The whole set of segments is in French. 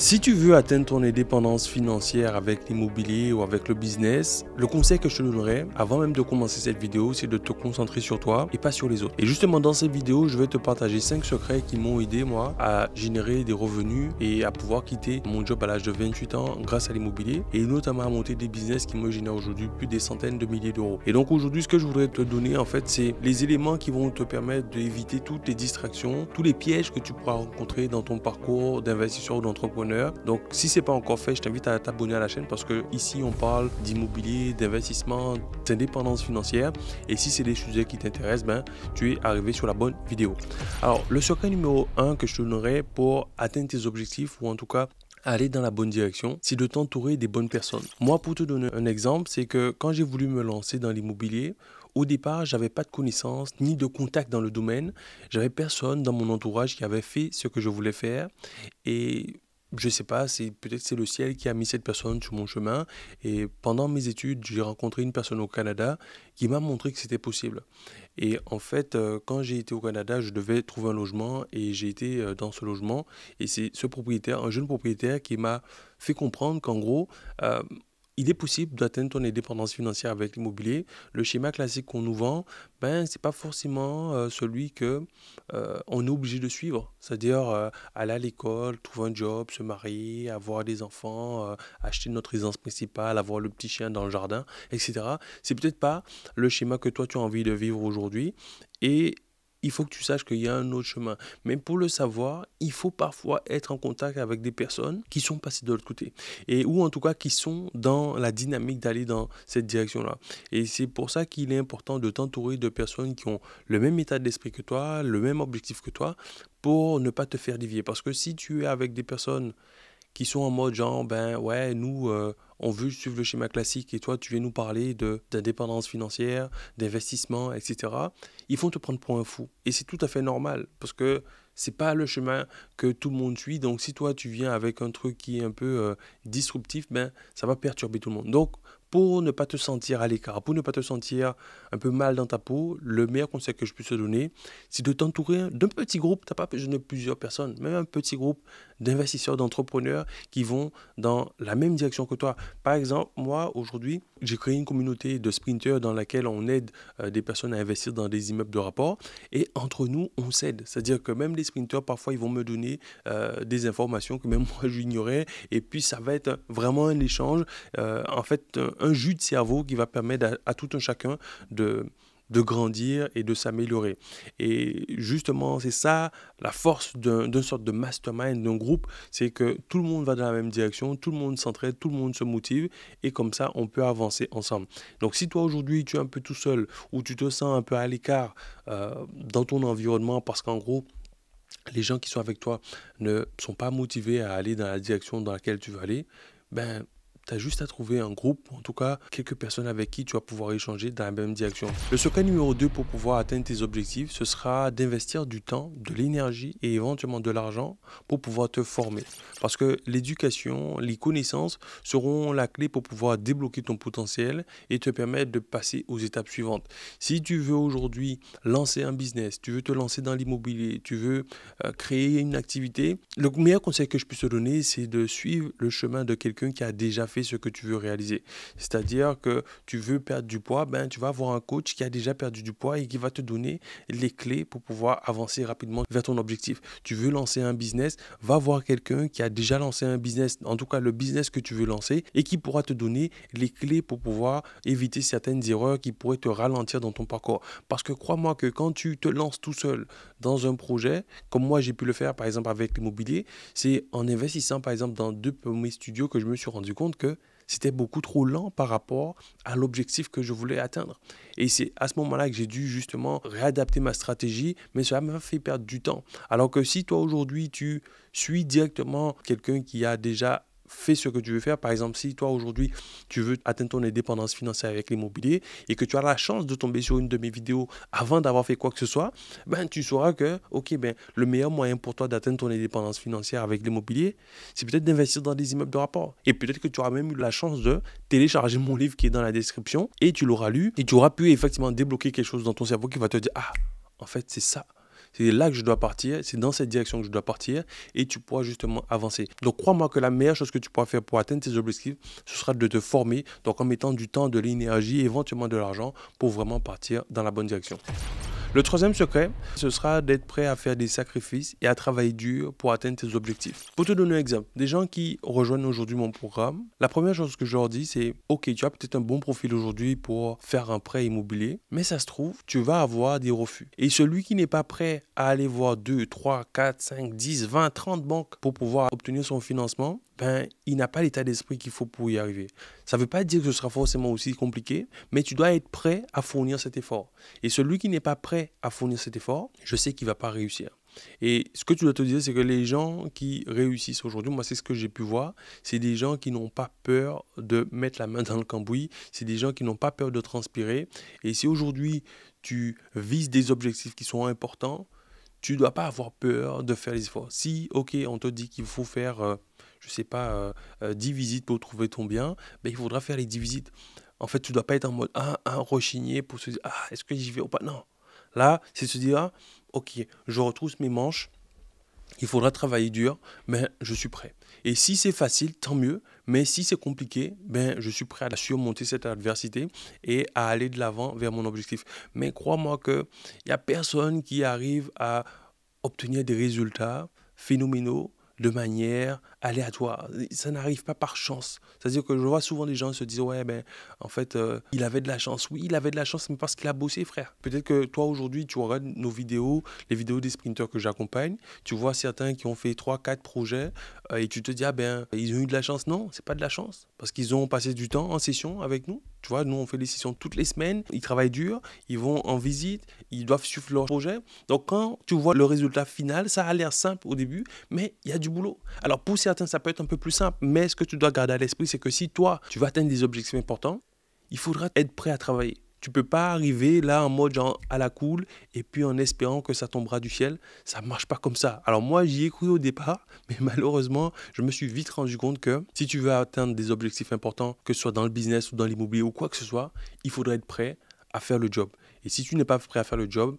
Si tu veux atteindre ton indépendance financière avec l'immobilier ou avec le business, le conseil que je te donnerais, avant même de commencer cette vidéo, c'est de te concentrer sur toi et pas sur les autres. Et justement, dans cette vidéo, je vais te partager 5 secrets qui m'ont aidé, moi, à générer des revenus et à pouvoir quitter mon job à l'âge de 28 ans grâce à l'immobilier et notamment à monter des business qui me génèrent aujourd'hui plus des centaines de milliers d'euros. Et donc aujourd'hui, ce que je voudrais te donner, en fait, c'est les éléments qui vont te permettre d'éviter toutes les distractions, tous les pièges que tu pourras rencontrer dans ton parcours d'investisseur ou d'entrepreneur. Donc si ce n'est pas encore fait, je t'invite à t'abonner à la chaîne parce que ici on parle d'immobilier, d'investissement, d'indépendance financière. Et si c'est des sujets qui t'intéressent, tu es arrivé sur la bonne vidéo. Alors le secret numéro 1 que je te donnerai pour atteindre tes objectifs, ou en tout cas aller dans la bonne direction, c'est de t'entourer des bonnes personnes. Moi, pour te donner un exemple, c'est que quand j'ai voulu me lancer dans l'immobilier, au départ, j'avais pas de connaissances ni de contact dans le domaine. J'avais personne dans mon entourage qui avait fait ce que je voulais faire. Et je sais pas, peut-être c'est le ciel qui a mis cette personne sur mon chemin. Et pendant mes études, j'ai rencontré une personne au Canada qui m'a montré que c'était possible. Et en fait, quand j'ai été au Canada, je devais trouver un logement et j'ai été dans ce logement. Et c'est ce propriétaire, un jeune propriétaire, qui m'a fait comprendre qu'en gros, il est possible d'atteindre ton indépendance financière avec l'immobilier. Le schéma classique qu'on nous vend, c'est pas forcément celui que on est obligé de suivre. C'est-à-dire aller à l'école, trouver un job, se marier, avoir des enfants, acheter notre résidence principale, avoir le petit chien dans le jardin, etc. C'est peut-être pas le schéma que toi tu as envie de vivre aujourd'hui. Et il faut que tu saches qu'il y a un autre chemin. Mais pour le savoir, il faut parfois être en contact avec des personnes qui sont passées de l'autre côté. Ou en tout cas qui sont dans la dynamique d'aller dans cette direction-là. Et c'est pour ça qu'il est important de t'entourer de personnes qui ont le même état d'esprit que toi, le même objectif que toi, pour ne pas te faire dévier. Parce que si tu es avec des personnes qui sont en mode genre, ouais, nous, on veut suivre le schéma classique et toi, tu viens nous parler d'indépendance financière, d'investissement, etc. Ils vont te prendre pour un fou. Et c'est tout à fait normal parce que c'est pas le chemin que tout le monde suit. Donc, si toi, tu viens avec un truc qui est un peu disruptif, ça va perturber tout le monde. Donc, pour ne pas te sentir à l'écart, pour ne pas te sentir un peu mal dans ta peau, le meilleur conseil que je puisse te donner, c'est de t'entourer d'un petit groupe. Tu n'as pas besoin de plusieurs personnes, même un petit groupe d'investisseurs, d'entrepreneurs qui vont dans la même direction que toi. Par exemple, moi, aujourd'hui, j'ai créé une communauté de sprinters dans laquelle on aide des personnes à investir dans des immeubles de rapport. Et entre nous, on s'aide. C'est-à-dire que même les sprinters, parfois, ils vont me donner des informations que même moi, j'ignorais. Et puis, ça va être vraiment un échange. En fait, un jus de cerveau qui va permettre à tout un chacun de grandir et de s'améliorer. Et justement, c'est ça la force d'une sorte de mastermind, d'un groupe, c'est que tout le monde va dans la même direction, tout le monde s'entraide, tout le monde se motive et comme ça, on peut avancer ensemble. Donc si toi aujourd'hui, tu es un peu tout seul ou tu te sens un peu à l'écart dans ton environnement parce qu'en gros, les gens qui sont avec toi ne sont pas motivés à aller dans la direction dans laquelle tu veux aller, tu as juste à trouver un groupe, ou en tout cas quelques personnes avec qui tu vas pouvoir échanger dans la même direction. Le secret numéro 2 pour pouvoir atteindre tes objectifs, ce sera d'investir du temps, de l'énergie et éventuellement de l'argent pour pouvoir te former. Parce que l'éducation, les connaissances seront la clé pour pouvoir débloquer ton potentiel et te permettre de passer aux étapes suivantes. Si tu veux aujourd'hui lancer un business, tu veux te lancer dans l'immobilier, tu veux créer une activité, le meilleur conseil que je puisse te donner, c'est de suivre le chemin de quelqu'un qui a déjà fait ce que tu veux réaliser. C'est-à-dire que tu veux perdre du poids, tu vas avoir un coach qui a déjà perdu du poids et qui va te donner les clés pour pouvoir avancer rapidement vers ton objectif. Tu veux lancer un business, va voir quelqu'un qui a déjà lancé un business, en tout cas le business que tu veux lancer, et qui pourra te donner les clés pour pouvoir éviter certaines erreurs qui pourraient te ralentir dans ton parcours. Parce que crois-moi que quand tu te lances tout seul dans un projet, comme moi j'ai pu le faire par exemple avec l'immobilier, c'est en investissant par exemple dans 2 premiers studios que je me suis rendu compte que c'était beaucoup trop lent par rapport à l'objectif que je voulais atteindre. Et c'est à ce moment-là que j'ai dû justement réadapter ma stratégie, mais cela m'a fait perdre du temps. Alors que si toi aujourd'hui tu suis directement quelqu'un qui a déjà fais ce que tu veux faire. Par exemple, si toi aujourd'hui, tu veux atteindre ton indépendance financière avec l'immobilier et que tu as la chance de tomber sur une de mes vidéos avant d'avoir fait quoi que ce soit, tu sauras que, le meilleur moyen pour toi d'atteindre ton indépendance financière avec l'immobilier, c'est peut-être d'investir dans des immeubles de rapport. Et peut-être que tu auras même eu la chance de télécharger mon livre qui est dans la description et tu l'auras lu et tu auras pu effectivement débloquer quelque chose dans ton cerveau qui va te dire, ah, en fait, c'est ça. c'est là que je dois partir, c'est dans cette direction que je dois partir et tu pourras justement avancer. Donc crois-moi que la meilleure chose que tu pourras faire pour atteindre tes objectifs, ce sera de te former, donc en mettant du temps, de l'énergie et éventuellement de l'argent pour vraiment partir dans la bonne direction. Le troisième secret, ce sera d'être prêt à faire des sacrifices et à travailler dur pour atteindre tes objectifs. Pour te donner un exemple, des gens qui rejoignent aujourd'hui mon programme, la première chose que je leur dis, c'est « Ok, tu as peut-être un bon profil aujourd'hui pour faire un prêt immobilier, mais ça se trouve, tu vas avoir des refus. Et celui qui n'est pas prêt à aller voir 2, 3, 4, 5, 10, 20, 30 banques pour pouvoir obtenir son financement, il n'a pas l'état d'esprit qu'il faut pour y arriver. Ça ne veut pas dire que ce sera forcément aussi compliqué, mais tu dois être prêt à fournir cet effort. Et celui qui n'est pas prêt à fournir cet effort, je sais qu'il ne va pas réussir. Et ce que tu dois te dire, c'est que les gens qui réussissent aujourd'hui, moi c'est ce que j'ai pu voir, c'est des gens qui n'ont pas peur de mettre la main dans le cambouis, c'est des gens qui n'ont pas peur de transpirer. Et si aujourd'hui tu vises des objectifs qui sont importants, tu ne dois pas avoir peur de faire les efforts. Si, ok, on te dit qu'il faut faire, je ne sais pas, 10 visites pour trouver ton bien, il faudra faire les 10 visites. En fait, tu ne dois pas être en mode rechigner pour se dire, est-ce que j'y vais ou pas? Non. Là, c'est se dire, ok, je retrousse mes manches, il faudra travailler dur, mais je suis prêt. Et si c'est facile, tant mieux. Mais si c'est compliqué, je suis prêt à surmonter cette adversité et à aller de l'avant vers mon objectif. Mais crois-moi qu'il n'y a personne qui arrive à obtenir des résultats phénoménaux de manière aléatoire. Ça n'arrive pas par chance. C'est-à-dire que je vois souvent des gens se dire, ouais, en fait, il avait de la chance. Oui, il avait de la chance, mais parce qu'il a bossé, frère. Peut-être que toi, aujourd'hui, tu regardes nos vidéos, les vidéos des sprinteurs que j'accompagne, tu vois certains qui ont fait 3, 4 projets et tu te dis, ils ont eu de la chance. Non, c'est pas de la chance. Parce qu'ils ont passé du temps en session avec nous. Tu vois, nous, on fait des sessions toutes les semaines. Ils travaillent dur, ils vont en visite, ils doivent suivre leur projet. Donc, quand tu vois le résultat final, ça a l'air simple au début, mais il y a du boulot. Alors, pour certains, ça peut être un peu plus simple, mais ce que tu dois garder à l'esprit, c'est que si toi, tu veux atteindre des objectifs importants, il faudra être prêt à travailler. Tu ne peux pas arriver là en mode genre à la cool et puis en espérant que ça tombera du ciel. Ça ne marche pas comme ça. Alors moi, j'y ai cru au départ, mais malheureusement, je me suis vite rendu compte que si tu veux atteindre des objectifs importants, que ce soit dans le business ou dans l'immobilier ou quoi que ce soit, il faudrait être prêt à faire le job. Et si tu n'es pas prêt à faire le job,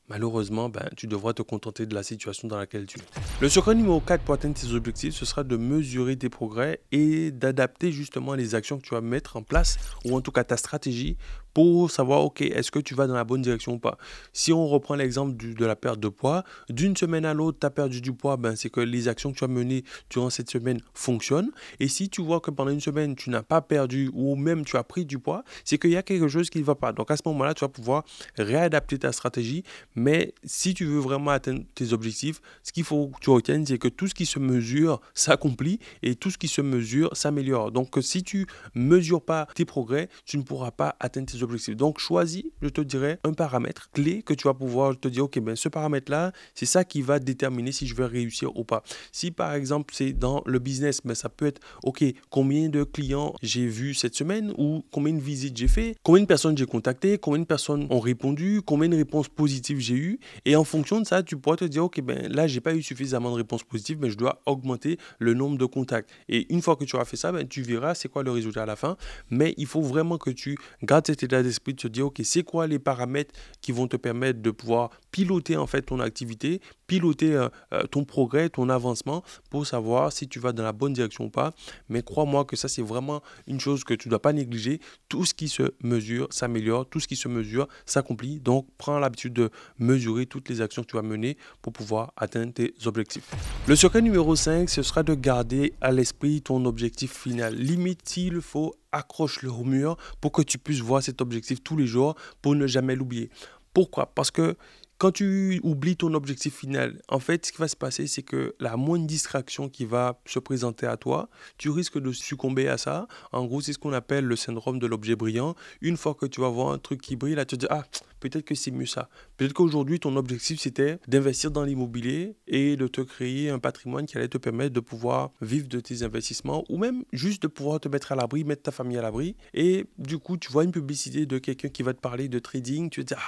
malheureusement, tu devras te contenter de la situation dans laquelle tu es. Le secret numéro 4 pour atteindre tes objectifs, ce sera de mesurer tes progrès et d'adapter justement les actions que tu vas mettre en place ou en tout cas ta stratégie pour savoir, ok, est-ce que tu vas dans la bonne direction ou pas. Si on reprend l'exemple de la perte de poids, d'une semaine à l'autre, tu as perdu du poids, c'est que les actions que tu as menées durant cette semaine fonctionnent. Et si tu vois que pendant une semaine, tu n'as pas perdu ou même tu as pris du poids, c'est qu'il y a quelque chose qui ne va pas. Donc à ce moment-là, tu vas pouvoir réadapter ta stratégie. Mais si tu veux vraiment atteindre tes objectifs, ce qu'il faut que tu retiennes, c'est que tout ce qui se mesure s'accomplit et tout ce qui se mesure s'améliore. Donc si tu ne mesures pas tes progrès, tu ne pourras pas atteindre tes objectifs. Donc choisis, je te dirais, un paramètre clé que tu vas pouvoir te dire, ok, ce paramètre-là, c'est ça qui va déterminer si je vais réussir ou pas. Si par exemple, c'est dans le business, ça peut être, ok, combien de clients j'ai vus cette semaine ou combien de visites j'ai fait, combien de personnes j'ai contactées, combien de personnes ont répondu, combien de réponses positives j'ai eu. Et en fonction de ça, tu pourras te dire, ok, là, j'ai pas eu suffisamment de réponses positives, mais je dois augmenter le nombre de contacts. Et une fois que tu auras fait ça, tu verras c'est quoi le résultat à la fin. Mais il faut vraiment que tu gardes cet état d'esprit de te dire, ok, c'est quoi les paramètres qui vont te permettre de pouvoir piloter en fait ton activité, piloter ton progrès, ton avancement pour savoir si tu vas dans la bonne direction ou pas. Mais crois-moi que ça, c'est vraiment une chose que tu ne dois pas négliger. Tout ce qui se mesure s'améliore, tout ce qui se mesure s'accomplit. Donc, prends l'habitude de mesurer toutes les actions que tu vas mener pour pouvoir atteindre tes objectifs. Le secret numéro 5, ce sera de garder à l'esprit ton objectif final. Limite, s'il faut, accroche-le au mur pour que tu puisses voir cet objectif tous les jours pour ne jamais l'oublier. Pourquoi? Parce que quand tu oublies ton objectif final, en fait, ce qui va se passer, c'est que la moindre distraction qui va se présenter à toi, tu risques de succomber à ça. En gros, c'est ce qu'on appelle le syndrome de l'objet brillant. Une fois que tu vas voir un truc qui brille, là, tu te dis, peut-être que c'est mieux ça. Peut-être qu'aujourd'hui, ton objectif, c'était d'investir dans l'immobilier et de te créer un patrimoine qui allait te permettre de pouvoir vivre de tes investissements ou même juste de pouvoir te mettre à l'abri, mettre ta famille à l'abri. Et du coup, tu vois une publicité de quelqu'un qui va te parler de trading. Tu te dis,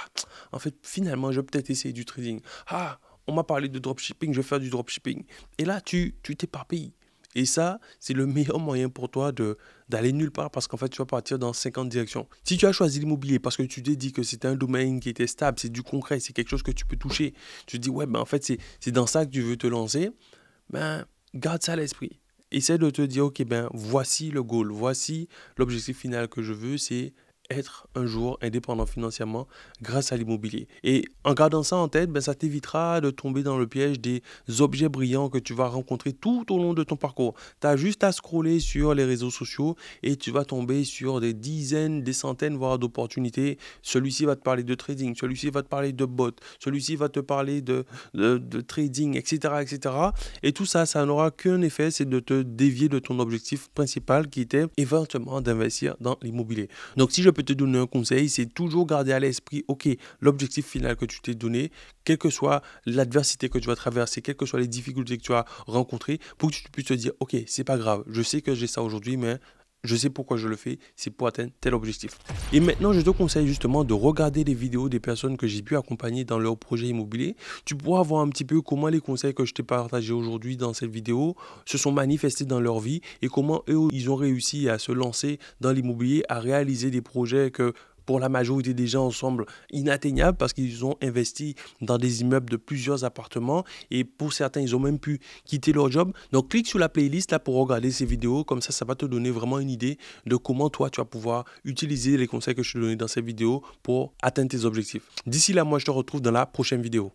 en fait, finalement, je vais peut-être essayer du trading. On m'a parlé de dropshipping, je vais faire du dropshipping. Et là, tu t'éparpilles. Et ça, c'est le meilleur moyen pour toi d'aller nulle part parce qu'en fait, tu vas partir dans 50 directions. Si tu as choisi l'immobilier parce que tu t'es dit que c'était un domaine qui était stable, c'est du concret, c'est quelque chose que tu peux toucher, tu te dis, ouais, ben en fait, c'est dans ça que tu veux te lancer, ben garde ça à l'esprit. Essaie de te dire, ok, ben voici le goal, voici l'objectif final que je veux, c'est être un jour indépendant financièrement grâce à l'immobilier. Et en gardant ça en tête, ben, ça t'évitera de tomber dans le piège des objets brillants que tu vas rencontrer tout au long de ton parcours. Tu as juste à scroller sur les réseaux sociaux et tu vas tomber sur des dizaines, des centaines, voire d'opportunités. Celui-ci va te parler de trading, celui-ci va te parler de bots, celui-ci va te parler de trading, etc., etc. Et tout ça, ça n'aura qu'un effet, c'est de te dévier de ton objectif principal qui était éventuellement d'investir dans l'immobilier. Donc si je peux te donner un conseil, c'est toujours garder à l'esprit, ok, l'objectif final que tu t'es donné, quelle que soit l'adversité que tu vas traverser, quelles que soient les difficultés que tu as rencontrées, pour que tu puisses te dire, ok, c'est pas grave, je sais que j'ai ça aujourd'hui, mais je sais pourquoi je le fais, c'est pour atteindre tel objectif. Et maintenant, je te conseille justement de regarder les vidéos des personnes que j'ai pu accompagner dans leur projet immobilier. Tu pourras voir un petit peu comment les conseils que je t'ai partagés aujourd'hui dans cette vidéo se sont manifestés dans leur vie et comment eux, ils ont réussi à se lancer dans l'immobilier, à réaliser des projets que pour la majorité des gens semblent inatteignables parce qu'ils ont investi dans des immeubles de plusieurs appartements et pour certains, ils ont même pu quitter leur job. Donc, clique sur la playlist là pour regarder ces vidéos. Comme ça va te donner vraiment une idée de comment toi, tu vas pouvoir utiliser les conseils que je te donnais dans cette vidéo pour atteindre tes objectifs. D'ici là, moi, je te retrouve dans la prochaine vidéo.